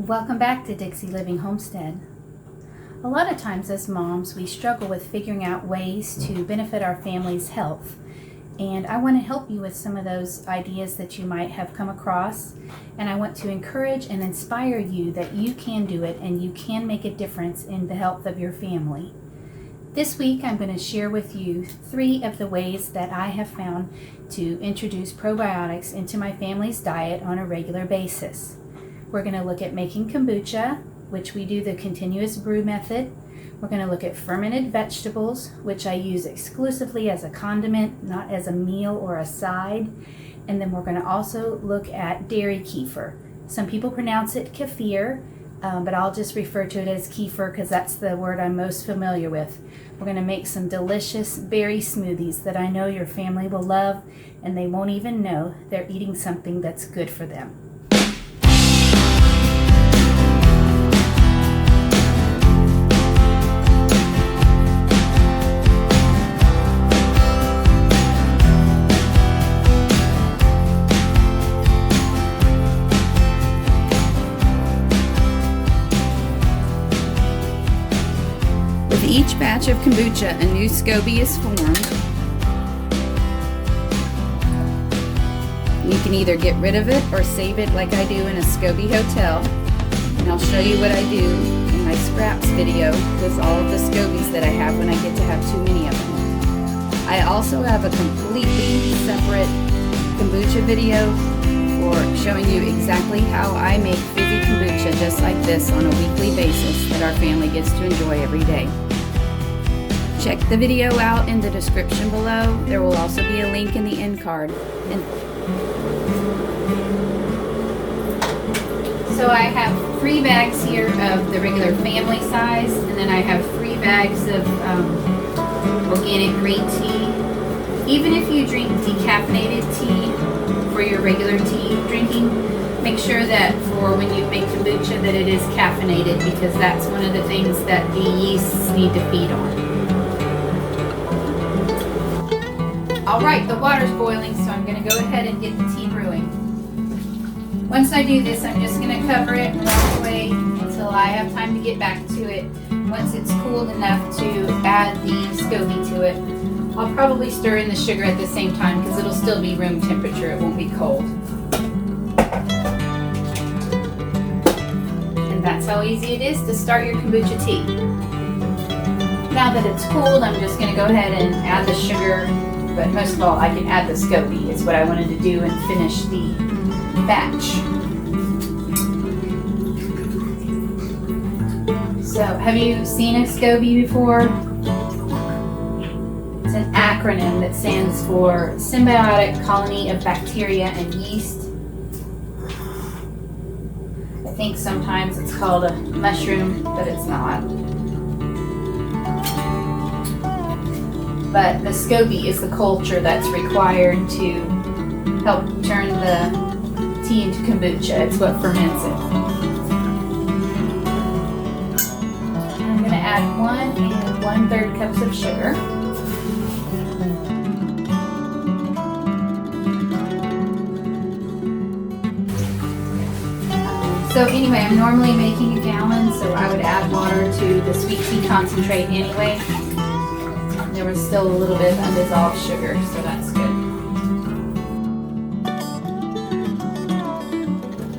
Welcome back to Dixie Living Homestead. A lot of times as moms, we struggle with figuring out ways to benefit our family's health. And I want to help you with some of those ideas that you might have come across. And I want to encourage and inspire you that you can do it and you can make a difference in the health of your family. This week, I'm going to share with you 3 of the ways that I have found to introduce probiotics into my family's diet on a regular basis. We're going to look at making kombucha, which we do the continuous brew method. We're going to look at fermented vegetables, which I use exclusively as a condiment, not as a meal or a side. And then we're going to also look at dairy kefir. Some people pronounce it kefir, but I'll just refer to it as kefir because that's the word I'm most familiar with. We're going to make some delicious berry smoothies that I know your family will love, and they won't even know they're eating something that's good for them. With each batch of kombucha, a new SCOBY is formed. You can either get rid of it or save it like I do in a SCOBY hotel. And I'll show you what I do in my scraps video with all of the SCOBYs that I have when I get to have too many of them. I also have a completely separate kombucha video for showing you exactly how I make fizzy kombucha just like this on a weekly basis that our family gets to enjoy every day. Check the video out in the description below. There will also be a link in the end card. So I have 3 bags here of the regular family size, and then I have 3 bags of organic green tea. Even if you drink decaffeinated tea for your regular tea drinking, make sure that for when you make kombucha that it is caffeinated, because that's one of the things that the yeasts need to feed on. Alright, the water's boiling, so I'm going to go ahead and get the tea brewing. Once I do this, I'm just going to cover it and walk away until I have time to get back to it. Once it's cooled enough to add the SCOBY to it, I'll probably stir in the sugar at the same time because it'll still be room temperature, it won't be cold. And that's how easy it is to start your kombucha tea. Now that it's cooled, I'm just going to go ahead and add the sugar. But most of all, I can add the SCOBY. It's what I wanted to do and finish the batch. So, have you seen a SCOBY before? It's an acronym that stands for Symbiotic Colony of Bacteria and Yeast. I think sometimes it's called a mushroom, but it's not. But the SCOBY is the culture that's required to help turn the tea into kombucha. It's what ferments it. I'm going to add 1 1/3 cups of sugar. So anyway, I'm normally making a gallon, so I would add water to the sweet tea concentrate anyway. There was still a little bit of undissolved sugar, so that's good.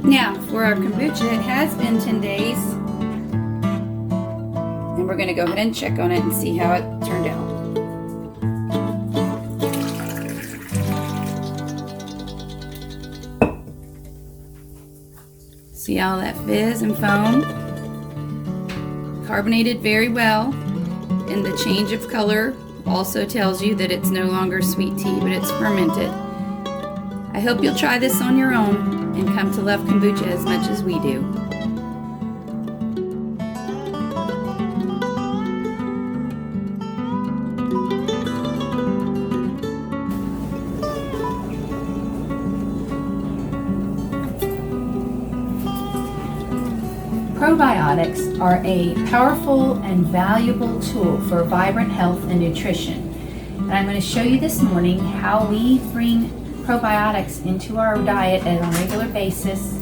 Now, for our kombucha, it has been 10 days. And we're going to go ahead and check on it and see how it turned out. See all that fizz and foam? Carbonated very well. And the change of color also tells you that it's no longer sweet tea, but it's fermented. I hope you'll try this on your own and come to love kombucha as much as we do. Probiotics are a powerful and valuable tool for vibrant health and nutrition. And I'm going to show you this morning how we bring probiotics into our diet on a regular basis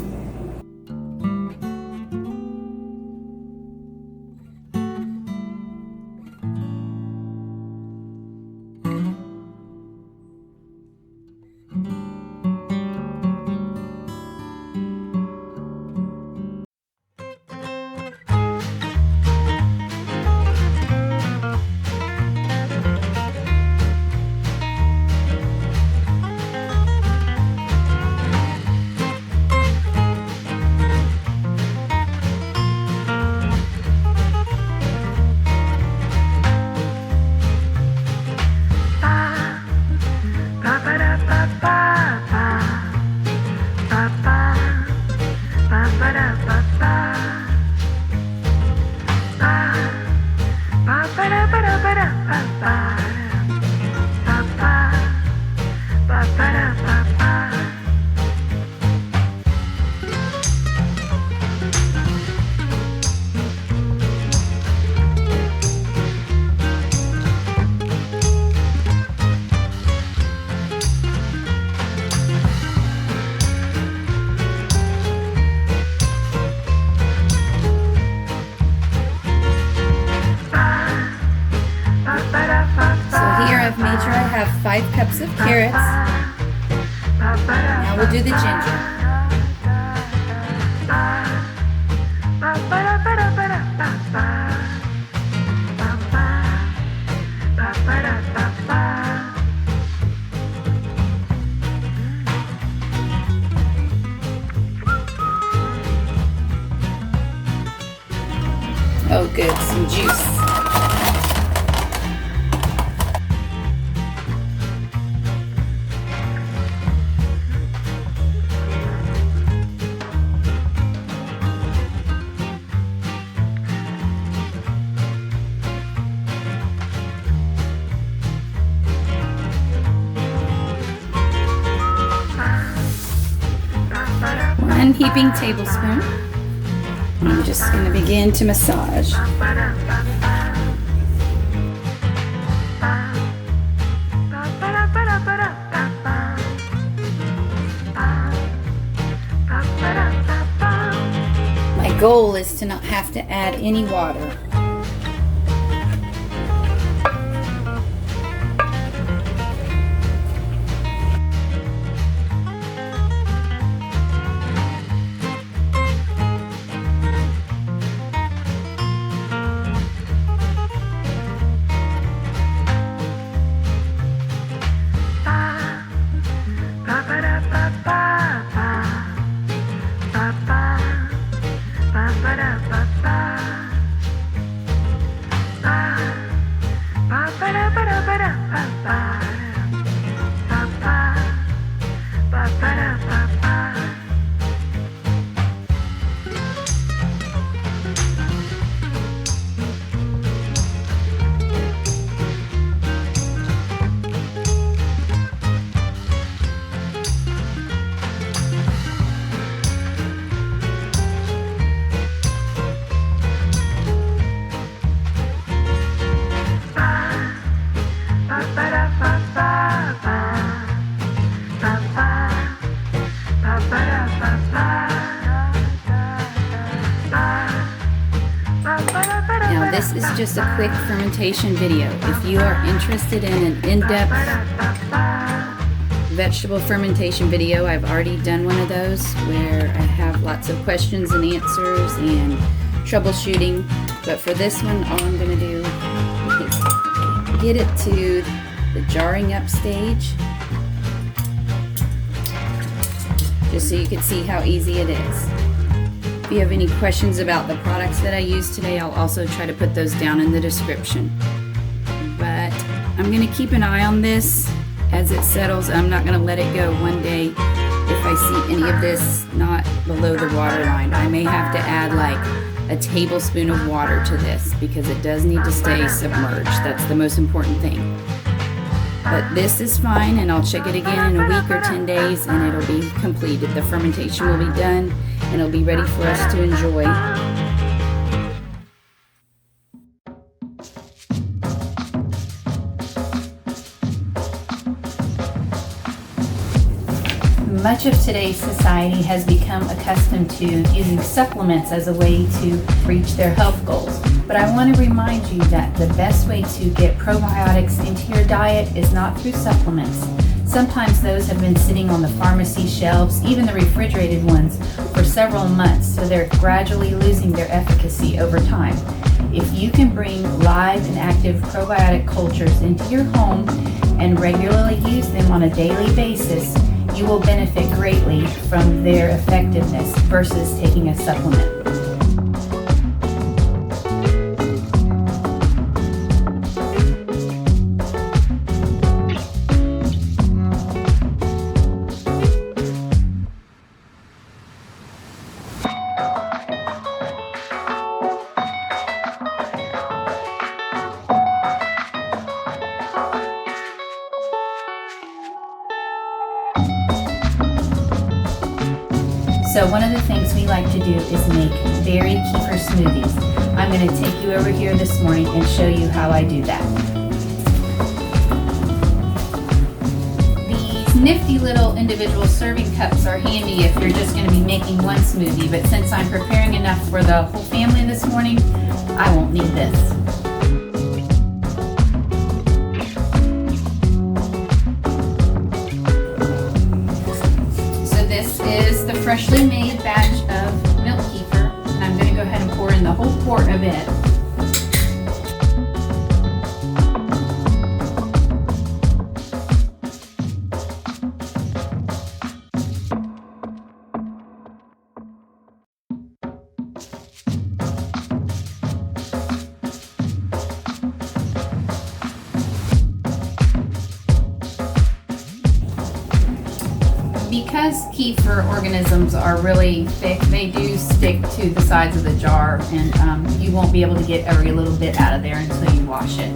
I've made sure I have 5 cups of carrots. Now we'll do the ginger. Oh good, some juice. One heaping tablespoon. I'm just going to begin to massage. My goal is to not have to add any water. Now this is just a quick fermentation video. If you are interested in an in-depth vegetable fermentation video, I've already done one of those where I have lots of questions and answers and troubleshooting. But for this one, all I'm going to do is get it to the jarring up stage, just so you can see how easy it is. If you have any questions about the products that I use today, I'll also try to put those down in the description. But I'm going to keep an eye on this as it settles. I'm not going to let it go one day if I see any of this not below the water line. I may have to add like a tablespoon of water to this because it does need to stay submerged. That's the most important thing. But this is fine, and I'll check it again in a week or 10 days and it'll be completed. The fermentation will be done and it'll be ready for us to enjoy. Much of today's society has become accustomed to using supplements as a way to reach their health goals. But I want to remind you that the best way to get probiotics into your diet is not through supplements. Sometimes those have been sitting on the pharmacy shelves, even the refrigerated ones, for several months, so they're gradually losing their efficacy over time. If you can bring live and active probiotic cultures into your home and regularly use them on a daily basis, you will benefit greatly from their effectiveness versus taking a supplement. So one of the things we like to do is make berry kefir smoothies. I'm going to take you over here this morning and show you how I do that. These nifty little individual serving cups are handy if you're just going to be making one smoothie, but since I'm preparing enough for the whole family this morning, I won't need this. This is the freshly made batch of milk kefir, and I'm going to go ahead and pour in the whole quart of it. Because kefir organisms are really thick, they do stick to the sides of the jar, and you won't be able to get every little bit out of there until you wash it.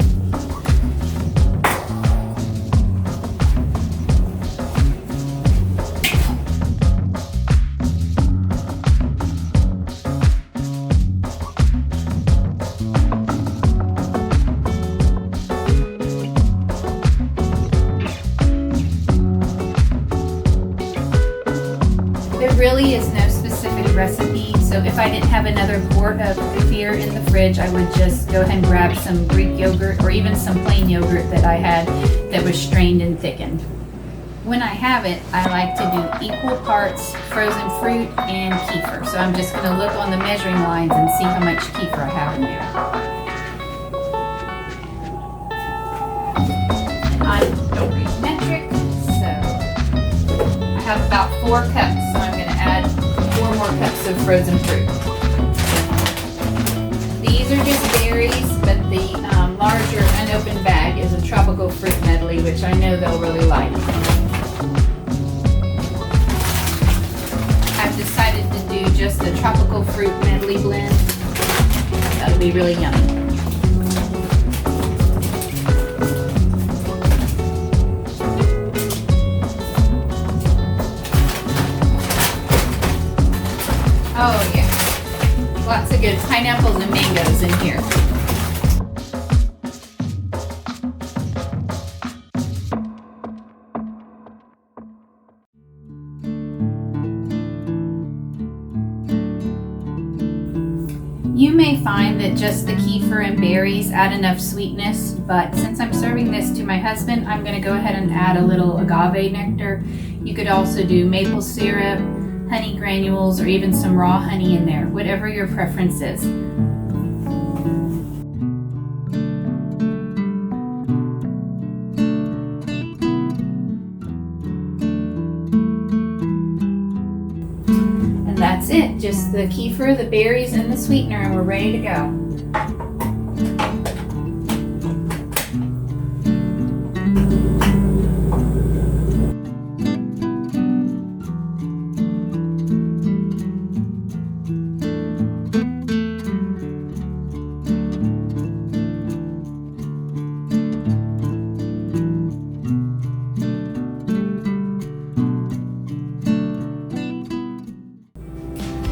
There really is no specific recipe, so if I didn't have another quart of kefir in the fridge, I would just go ahead and grab some Greek yogurt or even some plain yogurt that I had that was strained and thickened. When I have it, I like to do equal parts frozen fruit and kefir, so I'm just going to look on the measuring lines and see how much kefir I have in there. I don't read metric, so I have about 4 cups, so I'm going to add 4 more cups of frozen fruit. These are just berries, but the larger unopened bag is a tropical fruit medley, which I know they'll really like. I've decided to do just the tropical fruit medley blend. That'll be really yummy. Oh yeah, lots of good pineapples and mangoes in here. You may find that just the kefir and berries add enough sweetness, but since I'm serving this to my husband, I'm going to go ahead and add a little agave nectar. You could also do maple syrup, honey granules, or even some raw honey in there, whatever your preference is. And that's it, just the kefir, the berries, and the sweetener, and we're ready to go.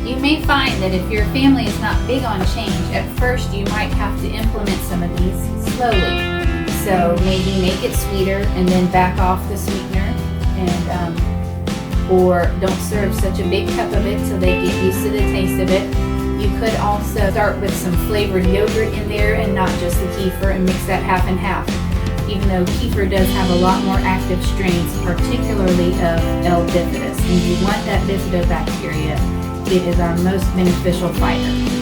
You may find that if your family is not big on change, at first you might have to implement some of these slowly. So maybe make it sweeter and then back off the sweetener, and or don't serve such a big cup of it so they get used to the taste of it. You could also start with some flavored yogurt in there and not just the kefir, and mix that half and half. Even though kefir does have a lot more active strains, particularly of L. bifidus, and you want that bifidobacteria. It is our most beneficial fighter.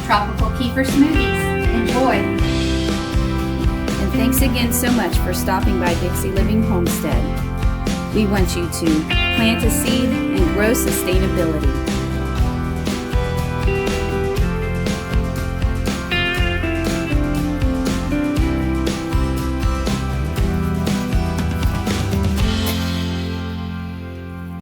Tropical kefir smoothies. Enjoy! And thanks again so much for stopping by Dixie Living Homestead. We want you to plant a seed and grow sustainability.